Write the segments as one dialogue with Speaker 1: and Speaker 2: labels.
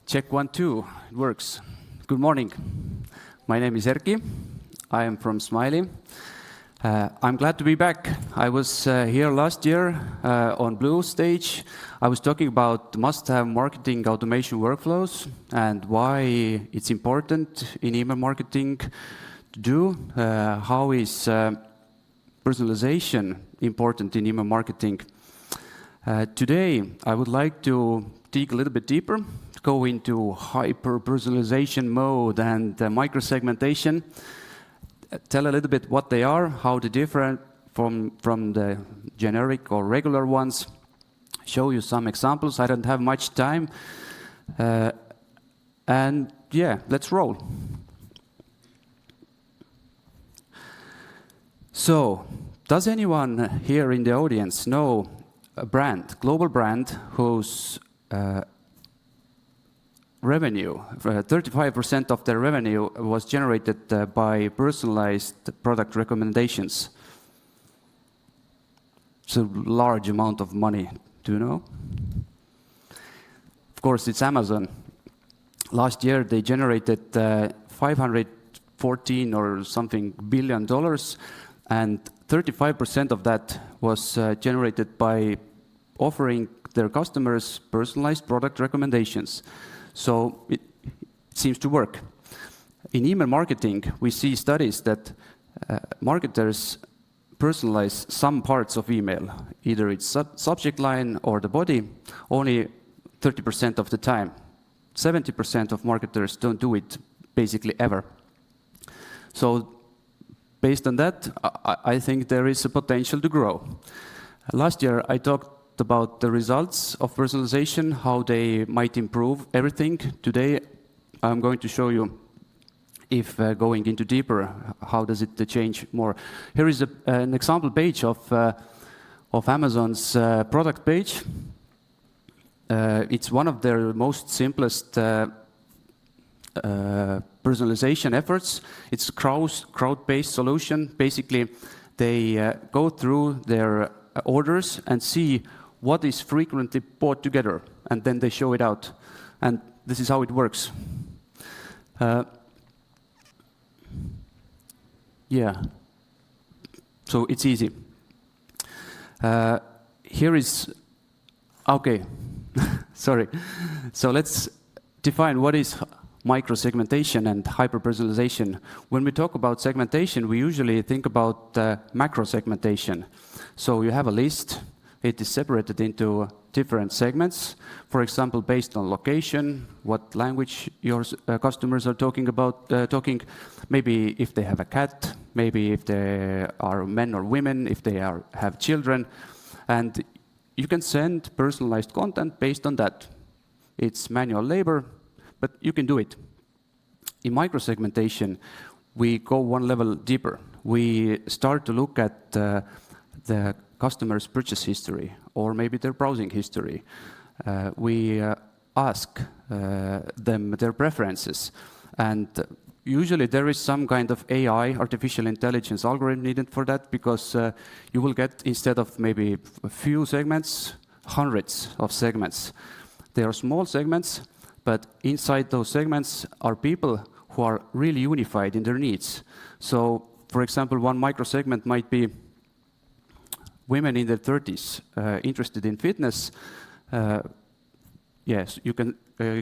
Speaker 1: Check 1, 2, it works. Good morning. My name is Erkki. I am from Smaily. I'm glad to be back. I was here last year on Blue stage. I was talking about must-have marketing automation workflows and why it's important in email marketing to do. How is personalization important in email marketing? Today, I would like to dig a little bit deeper, go into hyper-personalization mode and micro-segmentation, tell a little bit what they are, how they're different from the generic or regular ones, show you some examples. I don't have much time. And yeah, let's roll. So, does anyone here in the audience know a brand, global brand, whose revenue, 35% of their revenue was generated by personalized product recommendations? It's a large amount of money, do you know? Of course, it's Amazon. Last year, they generated 514 or something billion dollars, and 35% of that was generated by offering their customers personalized product recommendations. So it seems to work. In email marketing, we see studies that marketers personalize some parts of email, either its subject line or the body, only 30% of the time. 70% of marketers don't do it basically ever. So based on that, I think there is a potential to grow. Last year, I talked about the results of personalization, how they might improve everything. Today, I'm going to show you, if going into deeper, how does it change more. Here is an example page of Amazon's product page. It's one of their most simplest personalization efforts. It's a crowd-based solution. Basically, they go through their orders and see what is frequently bought together, and then they show it out. And this is how it works. Yeah, so it's easy. Here is, okay, sorry. So let's define what is micro-segmentation and hyper-personalization. When we talk about segmentation, we usually think about macro-segmentation. So you have a list. It is separated into different segments, for example, based on location, what language your customers are talking about, maybe if they have a cat, maybe if they are men or women, if they have children. And you can send personalized content based on that. It's manual labor, but you can do it. In micro-segmentation, we go one level deeper. We start to look at the customer's purchase history, or maybe their browsing history. We ask them their preferences. And usually there is some kind of AI, artificial intelligence algorithm needed for that, because you will get, instead of maybe a few segments, hundreds of segments. They are small segments, but inside those segments are people who are really unified in their needs. So, for example, one micro-segment might be women in their 30s interested in fitness. Yes, you can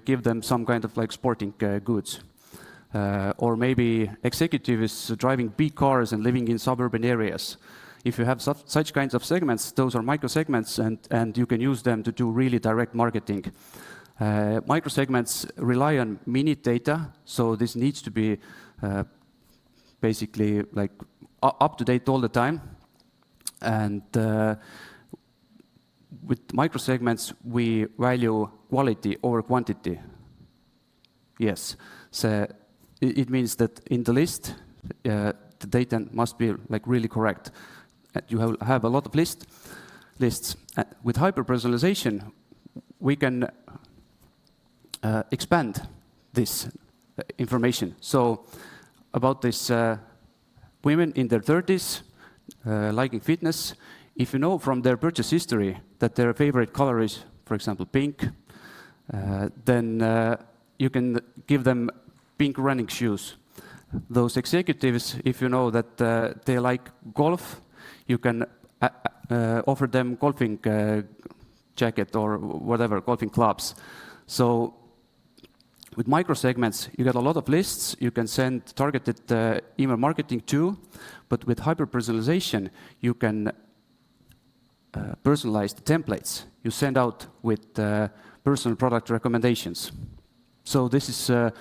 Speaker 1: give them some kind of like sporting goods. Or maybe executives driving big cars and living in suburban areas. If you have such kinds of segments, those are micro-segments, and you can use them to do really direct marketing. Micro-segments rely on minute data, so this needs to be basically like up to date all the time. And with micro-segments, we value quality over quantity. Yes, so it means that in the list, the data must be like really correct. You have a lot of lists. With hyper-personalization, we can expand this information. So about this women in their 30s, liking fitness, if you know from their purchase history that their favorite color is, for example, pink, then you can give them pink running shoes. Those executives, if you know that they like golf, you can offer them golfing jacket or whatever, golfing clubs. So with micro-segments, you get a lot of lists. You can send targeted email marketing too. But with hyper-personalization, you can personalize the templates you send out with personal product recommendations. So this is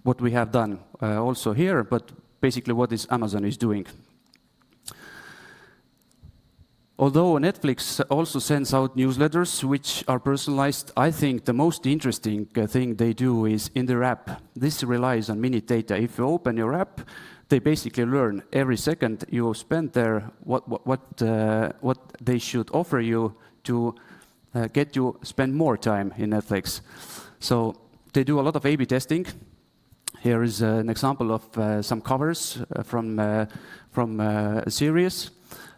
Speaker 1: what we have done also here, but basically what Amazon is doing. Although Netflix also sends out newsletters which are personalized, I think the most interesting thing they do is in their app. This relies on minute data. If you open your app, they basically learn every second you spend there what they should offer you to get you spend more time in Netflix. So they do a lot of A/B testing. Here is an example of some covers from a series.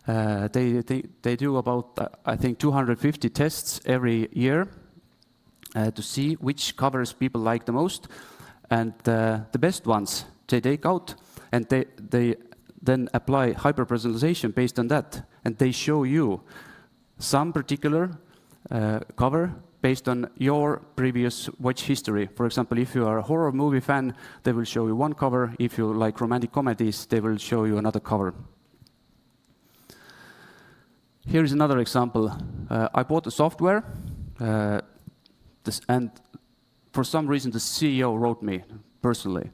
Speaker 1: They do about, I think, 250 tests every year to see which covers people like the most. And the best ones they take out, and they then apply hyper-personalization based on that. And they show you some particular cover based on your previous watch history. For example, if you are a horror movie fan, they will show you one cover. If you like romantic comedies, they will show you another cover. Here is another example. I bought a software, and for some reason the CEO wrote me personally.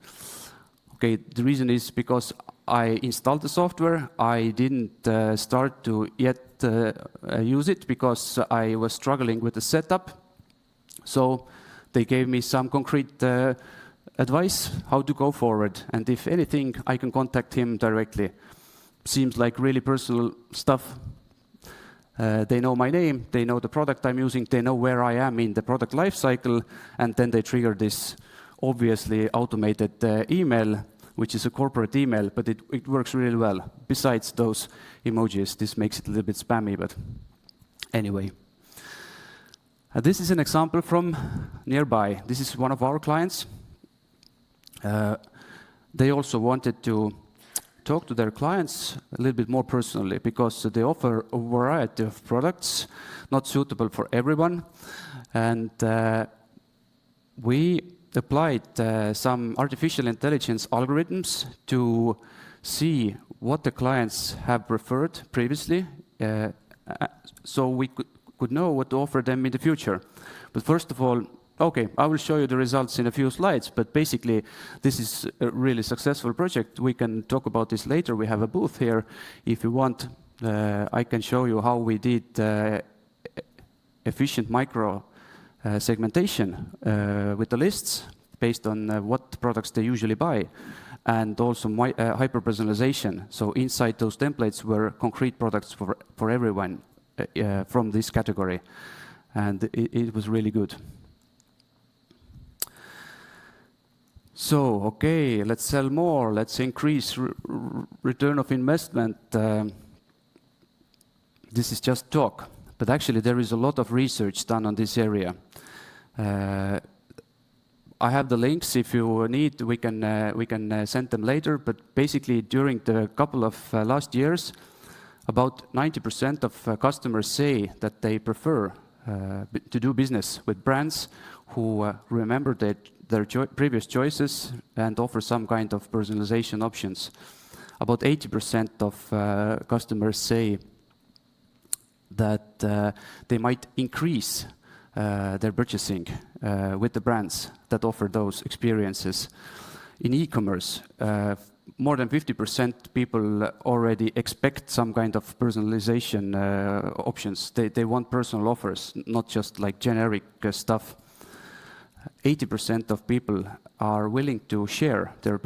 Speaker 1: Okay, the reason is because I installed the software. I didn't start to yet use it because I was struggling with the setup. So they gave me some concrete advice how to go forward. And if anything, I can contact him directly. Seems like really personal stuff. They know my name, they know the product I'm using, they know where I am in the product lifecycle, and then they trigger this obviously automated email, which is a corporate email, but it works really well. Besides those emojis, this makes it a little bit spammy, but anyway. This is an example from nearby. This is one of our clients. They also wanted to talk to their clients a little bit more personally because they offer a variety of products not suitable for everyone. And we applied some artificial intelligence algorithms to see what the clients have preferred previously so we could know what to offer them in the future. But first of all, okay, I will show you the results in a few slides, but basically this is a really successful project. We can talk about this later. We have a booth here. If you want, I can show you how we did efficient micro-segmentation with the lists based on what products they usually buy, and also hyper-personalization. So inside those templates were concrete products for everyone from this category, and it was really good. So, okay, let's sell more, let's increase return of investment. This is just talk, but actually there is a lot of research done on this area. I have the links. If you need, we can send them later, but basically during the couple of last years, about 90% of customers say that they prefer to do business with brands who remember their previous choices and offer some kind of personalization options. About 80% of customers say that they might increase their purchasing with the brands that offer those experiences. In e-commerce, more than 50% people already expect some kind of personalization options. They want personal offers, not just like generic stuff. 80% of people are willing to share their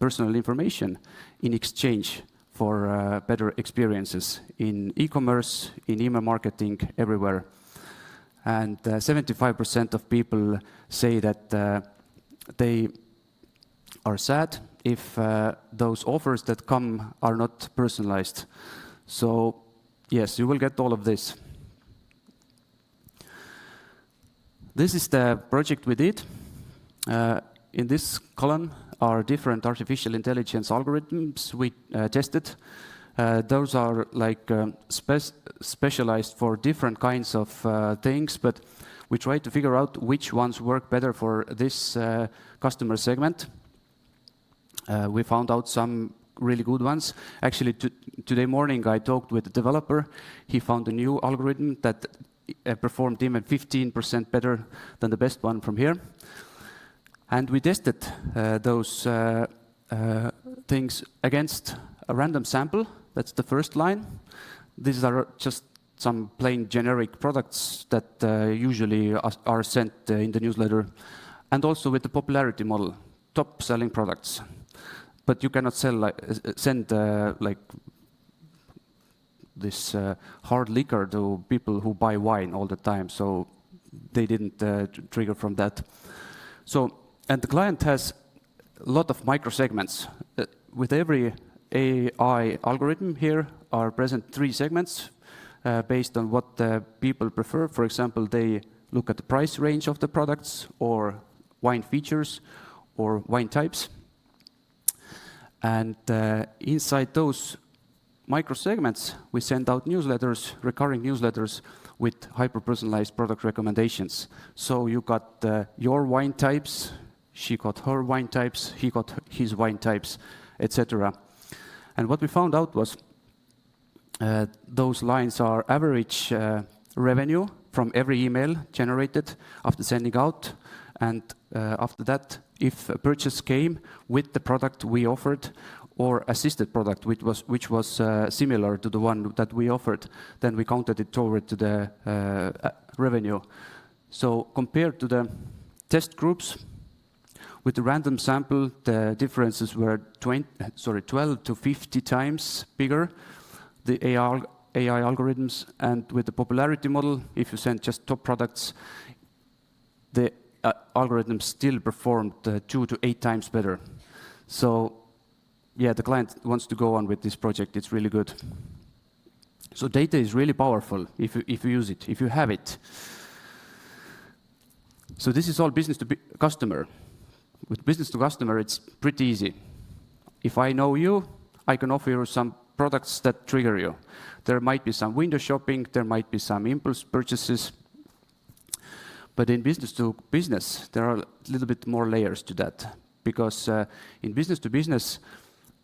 Speaker 1: personal information in exchange for better experiences in e-commerce, in email marketing, everywhere. And 75% of people say that they are sad if those offers that come are not personalized. So yes, you will get all of this. This is the project we did. In this column are different artificial intelligence algorithms we tested. Those are like specialized for different kinds of things, but we try to figure out which ones work better for this customer segment. We found out some really good ones. Actually, today morning I talked with the developer. He found a new algorithm that performed even 15% better than the best one from here. And we tested those things against a random sample. That's the first line. These are just some plain generic products that usually are sent in the newsletter. And also with the popularity model, top selling products. But you cannot send like this hard liquor to people who buy wine all the time. So they didn't trigger from that. So, and the client has a lot of micro-segments. With every AI algorithm here are present 3 segments based on what the people prefer. For example, they look at the price range of the products or wine features or wine types. And inside those micro-segments, we send out newsletters, recurring newsletters with hyper-personalized product recommendations. So you got your wine types, she got her wine types, he got his wine types, etc. And what we found out was those lines are average revenue from every email generated after sending out. And after that, if a purchase came with the product we offered or assisted product, which was similar to the one that we offered, then we counted it toward to the revenue. So compared to the test groups, with the random sample, the differences were 12 to 50 times bigger, the AI algorithms. And with the popularity model, if you send just top products, the algorithm still performed 2 to 8 times better. So yeah, the client wants to go on with this project. It's really good. So data is really powerful if you use it, if you have it. So this is all business to customer. With business to customer, it's pretty easy. If I know you, I can offer you some products that trigger you. There might be some window shopping, there might be some impulse purchases. But in business to business, there are a little bit more layers to that. Because in business to business,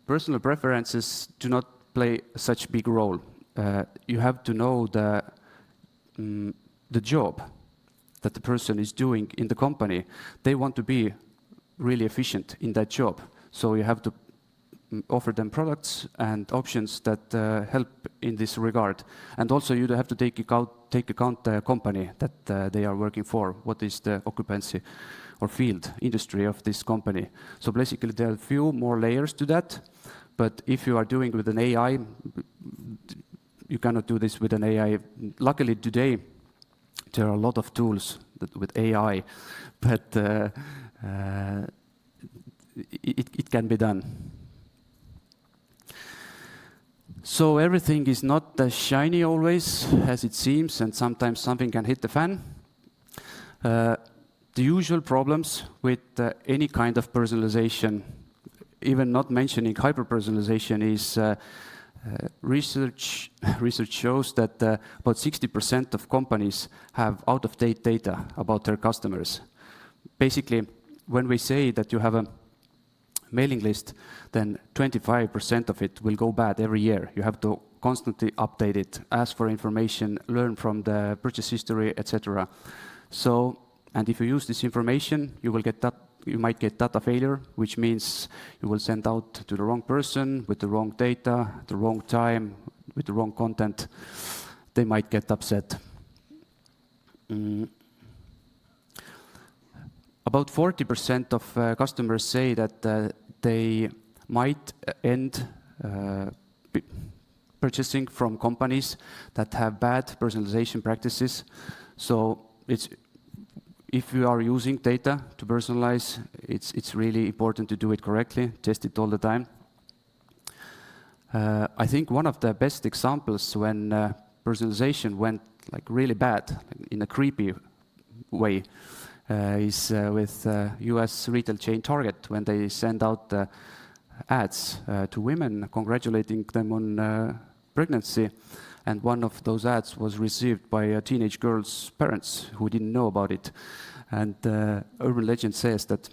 Speaker 1: personal preferences do not play such big role. You have to know the job that the person is doing in the company. They want to be really efficient in that job. So you have to offer them products and options that help in this regard. And also you have to take account the company that they are working for. What is the occupancy or field, industry of this company? So basically there are a few more layers to that. But if you are doing with an AI, you cannot do this with an AI. Luckily today, there are a lot of tools with AI, but it can be done. So everything is not as shiny always as it seems, and sometimes something can hit the fan. The usual problems with any kind of personalization, even not mentioning hyper-personalization, is research shows that about 60% of companies have out-of-date data about their customers. Basically, when we say that you have a mailing list, then 25% of it will go bad every year. You have to constantly update it, ask for information, learn from the purchase history, etc. So, and if you use this information, you might get data failure, which means you will send out to the wrong person with the wrong data, the wrong time, with the wrong content. They might get upset. About 40% of customers say that they might end purchasing from companies that have bad personalization practices. So if you are using data to personalize, it's really important to do it correctly, test it all the time. I think one of the best examples when personalization went like really bad, in a creepy way, is with US retail chain Target when they send out ads to women congratulating them on pregnancy. And one of those ads was received by a teenage girl's parents who didn't know about it. And urban legend says that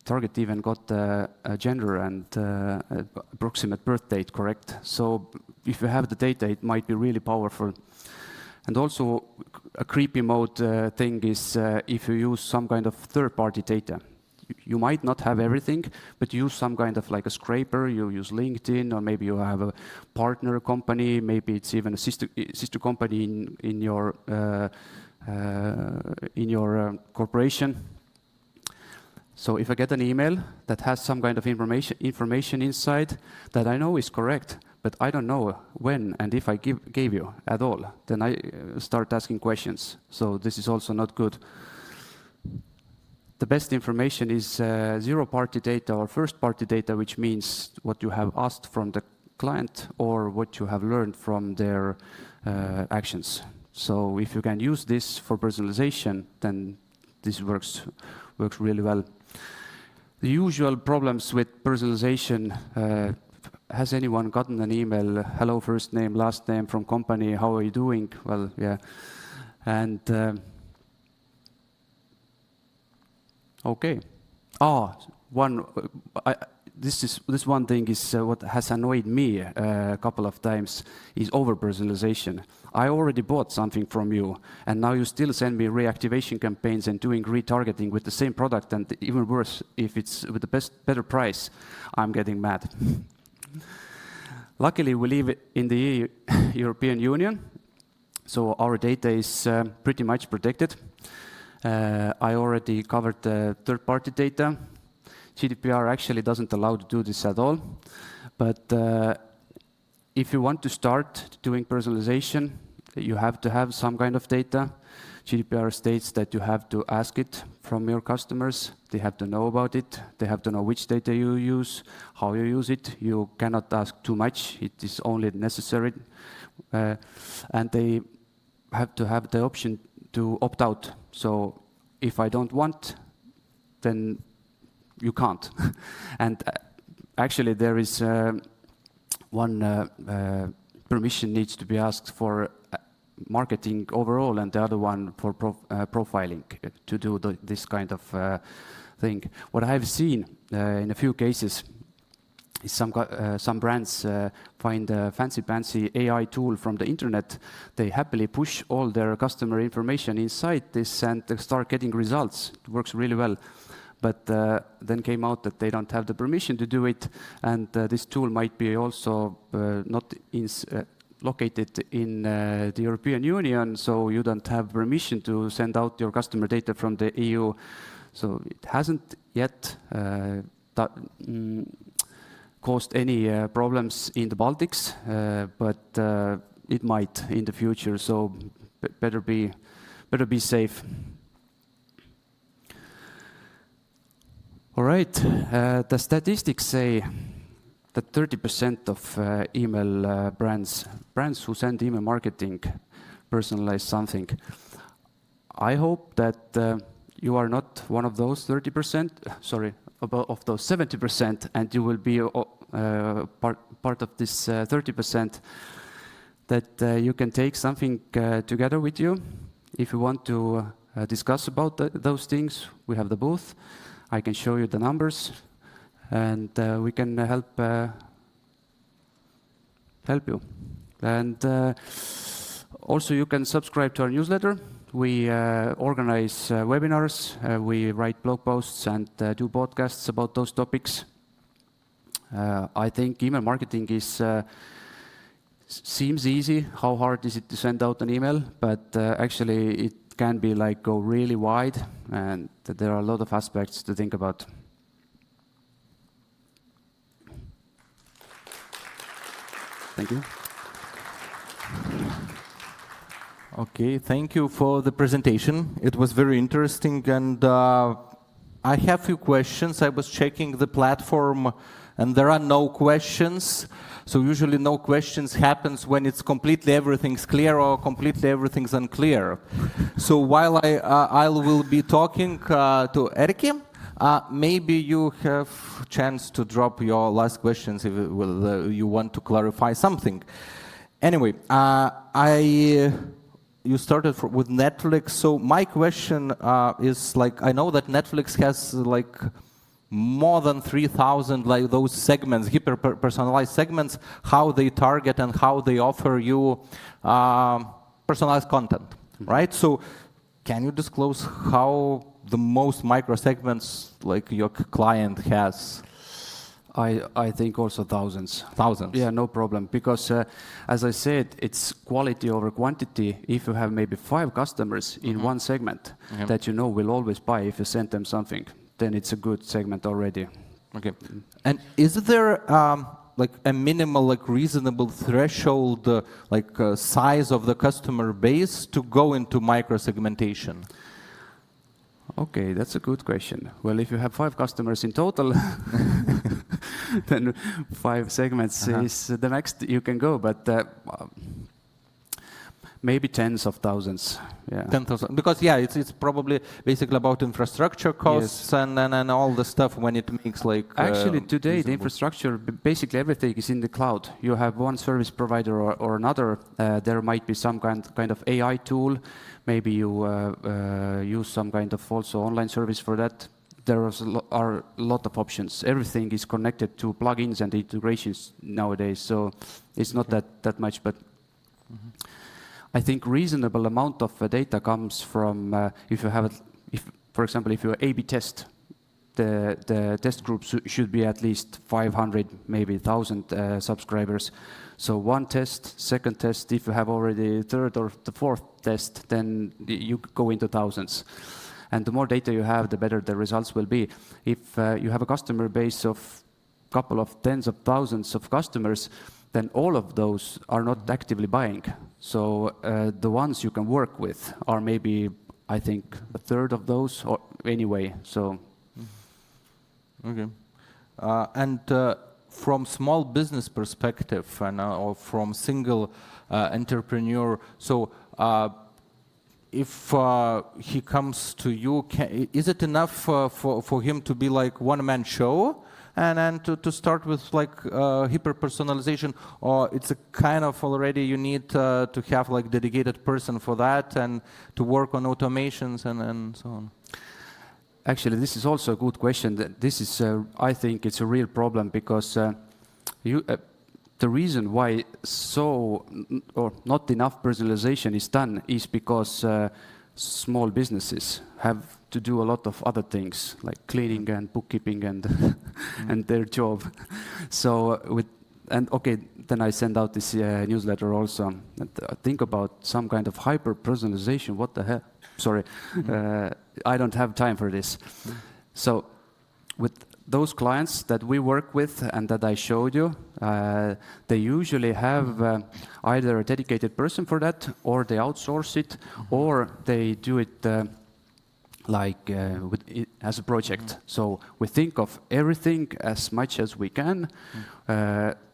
Speaker 1: Target even got a gender and approximate birth date correct. So if you have the data, it might be really powerful. And also a creepy mode thing is if you use some kind of third-party data. You might not have everything, but you use some kind of like a scraper, you use LinkedIn, or maybe you have a partner company, maybe it's even a sister company in your corporation. So if I get an email that has some kind of information inside that I know is correct, but I don't know when and if I gave you at all, then I start asking questions. So this is also not good. The best information is zero-party data or first-party data, which means what you have asked from the client or what you have learned from their actions. So if you can use this for personalization, then this works really well. The usual problems with personalization, has anyone gotten an email, hello, first name, last name from company, how are you doing? Well, yeah. And okay. This one thing is what has annoyed me a couple of times is over-personalization. I already bought something from you, and now you still send me reactivation campaigns and doing retargeting with the same product, and even worse, if it's with the better price, I'm getting mad. Luckily, we live in the European Union, so our data is pretty much protected. I already covered the third-party data. GDPR actually doesn't allow to do this at all. But if you want to start doing personalization, you have to have some kind of data. GDPR states that you have to ask it from your customers. They have to know about it. They have to know which data you use, how you use it. You cannot ask too much. It is only necessary. And they have to have the option to opt out. So if I don't want, then you can't. And actually there is one permission needs to be asked for marketing overall and the other one for profiling to do this kind of thing. What I've seen in a few cases is some brands find a fancy AI tool from the internet. They happily push all their customer information inside this and start getting results. It works really well. But then came out that they don't have the permission to do it, and this tool might be also not located in the European Union, so you don't have permission to send out your customer data from the EU. So it hasn't yet caused any problems in the Baltics, but it might in the future. So better be safe. All right, the statistics say that 30% of email brands who send email marketing personalize something. I hope that you are not one of those 30%, of those 70%, and you will be part of this 30%, that you can take something together with you. If you want to discuss about those things, we have the booth. I can show you the numbers, and we can help you. And also, you can subscribe to our newsletter. We organize webinars, we write blog posts, and do podcasts about those topics. I think email marketing seems easy. How hard is it to send out an email? But actually, it can be like go really wide, and there are a lot of aspects to think about. Thank you.
Speaker 2: Okay, thank you for the presentation. It was very interesting, and I have a few questions. I was checking the platform and there are no questions. So usually no questions happens when it's completely everything's clear or completely everything's unclear. So while I will be talking to Erkki, maybe you have chance to drop your last questions if you want to clarify something. Anyway, you started with Netflix, so my question is like, I know that Netflix has like more than 3,000 like those segments, hyper-personalized segments, how they target and how they offer you personalized content, right? So can you disclose how the most micro-segments like your client has?
Speaker 1: I think also thousands.
Speaker 2: Thousands?
Speaker 1: Yeah, no problem. Because as I said, it's quality over quantity. If you have maybe 5 customers in one segment that you know will always buy if you send them something, then it's a good segment already.
Speaker 2: Okay. And is there like a minimal, like reasonable threshold, size of the customer base to go into micro-segmentation?
Speaker 1: Okay, that's a good question. Well, if you have 5 customers in total, then 5 segments is the max you can go, but maybe tens of thousands. Yeah.
Speaker 2: 10,000, because yeah, it's probably basically about infrastructure costs and all the stuff when it makes like.
Speaker 1: Actually, today
Speaker 2: reasonable.
Speaker 1: the infrastructure, basically everything is in the cloud. You have one service provider or another. There might be some kind of AI tool. Maybe you use some kind of also online service for that. There are a lot of options. Everything is connected to plugins and integrations nowadays, so it's not that much, but. I think reasonable amount of data comes from if you have, for example, if you A/B test, the test group should be at least 500, maybe 1,000 subscribers. So one test, second test, if you have already third or the fourth test, then you go into thousands. And the more data you have, the better the results will be. If you have a customer base of a couple of tens of thousands of customers, then all of those are not actively buying. So the ones you can work with are maybe, I think, a third of those, or anyway. So.
Speaker 2: Okay. And from small business perspective, and or from single entrepreneur, so if he comes to you, is it enough for him to be like one-man show? And to start with like hyper-personalization, or it's a kind of already you need to have like dedicated person for that and to work on automations and so on?
Speaker 1: Actually, this is also a good question. This is, I think it's a real problem because the reason why or not enough personalization is done is because small businesses have to do a lot of other things like cleaning and bookkeeping and and their job. So then I send out this newsletter also. And think about some kind of hyper-personalization. What the hell? Sorry, I don't have time for this. So with those clients that we work with and that I showed you, they usually have either a dedicated person for that, or they outsource it, or they do it as a project. So we think of everything as much as we can,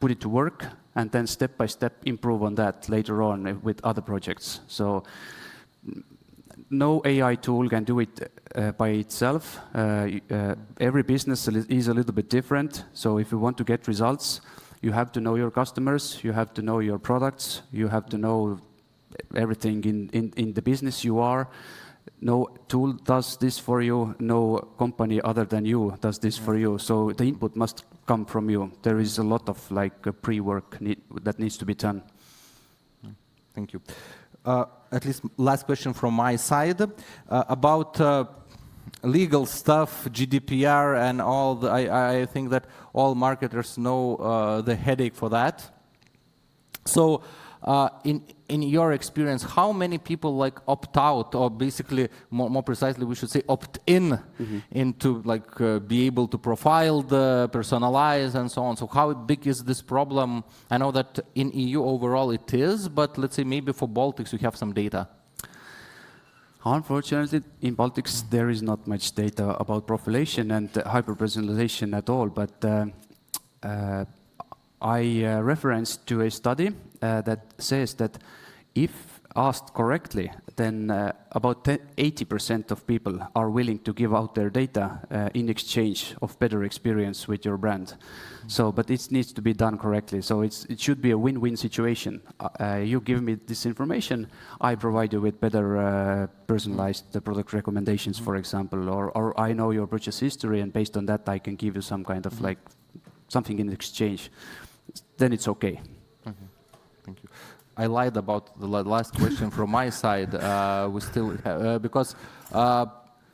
Speaker 1: put it to work, and then step by step improve on that later on with other projects. So no AI tool can do it by itself. Every business is a little bit different. So if you want to get results, you have to know your customers, you have to know your products, you have to know everything in the business you are. No tool does this for you, no company other than you does this for you. So the input must come from you. There is a lot of pre-work that needs to be done.
Speaker 2: Thank you. At least last question from my side about legal stuff, GDPR and all. I think that all marketers know the headache for that. So in your experience, how many people opt out, or basically more precisely we should say opt in into be able to profile, personalize and so on? So how big is this problem? I know that in EU overall it is, but let's say maybe for Baltics you have some data.
Speaker 1: Unfortunately, in Baltics there is not much data about profilation and hyper-personalization at all, but I referenced to a study that says that if asked correctly, then about 80% of people are willing to give out their data in exchange of better experience with your brand. So, but it needs to be done correctly. So it should be a win-win situation. You give me this information, I provide you with better personalized product recommendations, for example, or I know your purchase history, and based on that, I can give you some kind of like something in exchange. Then it's okay.
Speaker 2: Thank you. I lied about the last question from my side. We still because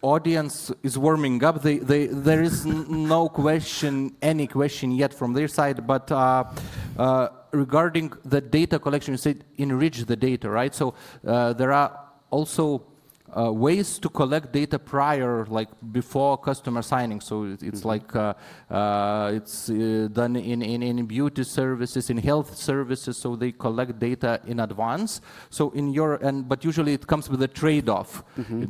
Speaker 2: audience is warming up. There is no question, any question yet from their side. But regarding the data collection, you said enrich the data, right? So there are also ways to collect data prior, like before customer signing. So it's like it's done in beauty services, in health services. So they collect data in advance. So in your but usually it comes with a trade-off.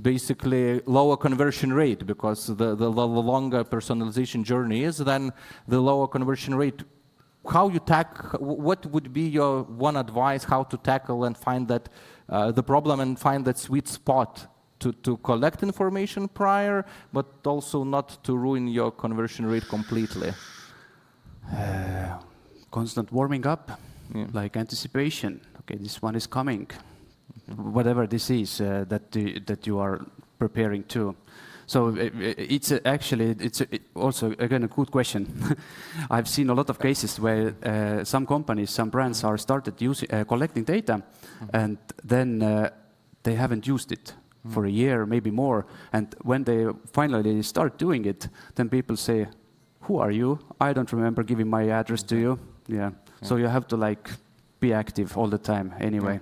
Speaker 2: Basically, lower conversion rate, because the longer personalization journey is, then the lower conversion rate. How you what would be your one advice how to tackle and find that the problem and find that sweet spot to collect information prior, but also not to ruin your conversion rate completely?
Speaker 1: Constant warming up, like anticipation. Okay, this one is coming. Whatever this is that you are preparing to. So it's also, again, a good question. I've seen a lot of cases where some companies, some brands are started collecting data, and then they haven't used it for a year, maybe more. And when they finally start doing it, then people say, "Who are you? I don't remember giving my address to you." Yeah. So you have to like be active all the time anyway.